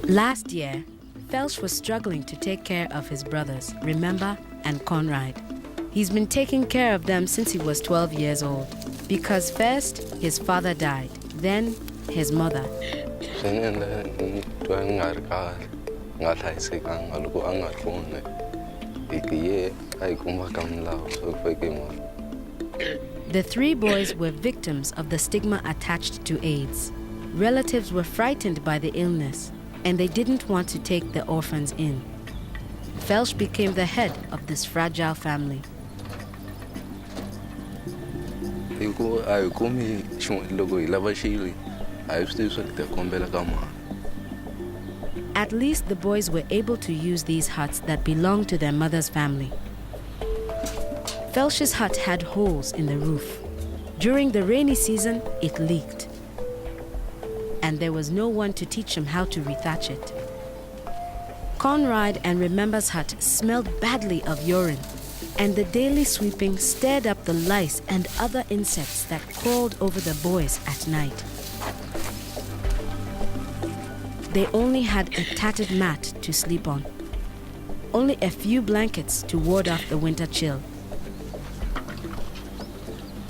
Last year, Felsh was struggling to take care of his brothers, Remember and Conrite. He's been taking care of them since he was 12 years old. Because first, his father died, then his mother. The three boys were victims of the stigma attached to AIDS. Relatives were frightened by the illness, and they didn't want to take the orphans in. Felsh became the head of this fragile family. At least the boys were able to use these huts that belonged to their mother's family. Felsh's hut had holes in the roof. During the rainy season, it leaked. And there was no one to teach him how to rethatch it. Conrite and Remember's hut smelled badly of urine, and the daily sweeping stirred up the lice and other insects that crawled over the boys at night. They only had a tattered mat to sleep on, only a few blankets to ward off the winter chill.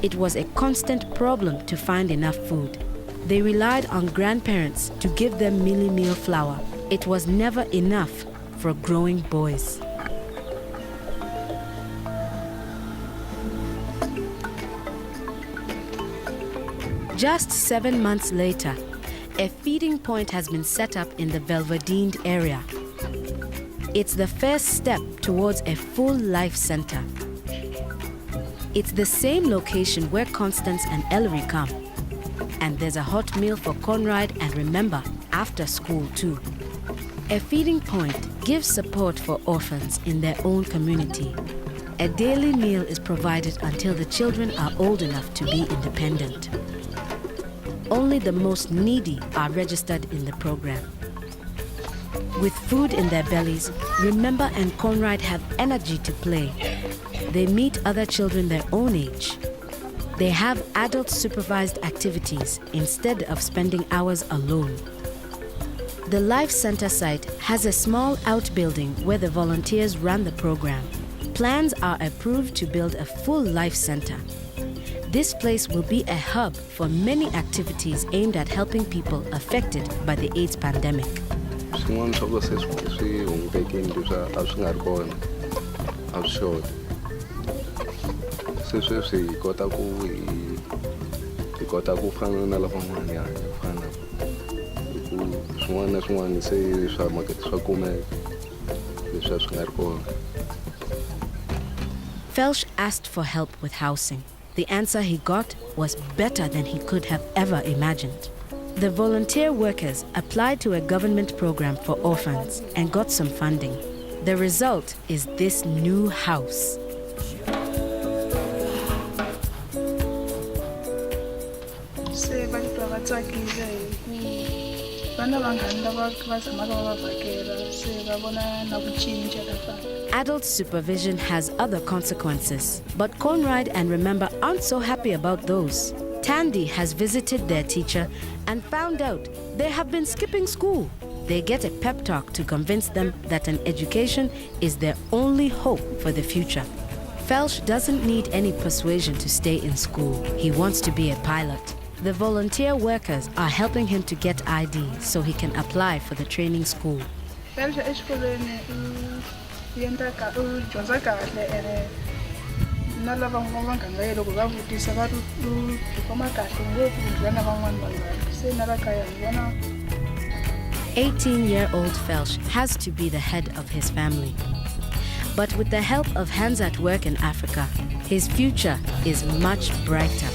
It was a constant problem to find enough food. They relied on grandparents to give them mealie meal flour. It was never enough for growing boys. Just 7 months later, a feeding point has been set up in the Belvedere area. It's the first step towards a full life center. It's the same location where Constance and Ellery come. And there's a hot meal for Conrite and Remember after school too. A feeding point gives support for orphans in their own community. A daily meal is provided until the children are old enough to be independent. Only the most needy are registered in the program. With food in their bellies, Remember and Conrite have energy to play. They meet other children their own age. They have adult-supervised activities instead of spending hours alone. The Life Center site has a small outbuilding where the volunteers run the program. Plans are approved to build a full Life Center. This place will be a hub for many activities aimed at helping people affected by the AIDS pandemic. Felsh asked for help with housing. The answer he got was better than he could have ever imagined. The volunteer workers applied to a government program for orphans and got some funding. The result is this new house. Adult supervision has other consequences, but Conrite and Remember aren't so happy about those. Tandy has visited their teacher and found out they have been skipping school. They get a pep talk to convince them that an education is their only hope for the future. Felsh doesn't need any persuasion to stay in school. He wants to be a pilot. The volunteer workers are helping him to get ID so he can apply for the training school. "18-year-old Felsh has to be the head of his family. But with the help of Hands at Work in Africa, his future is much brighter."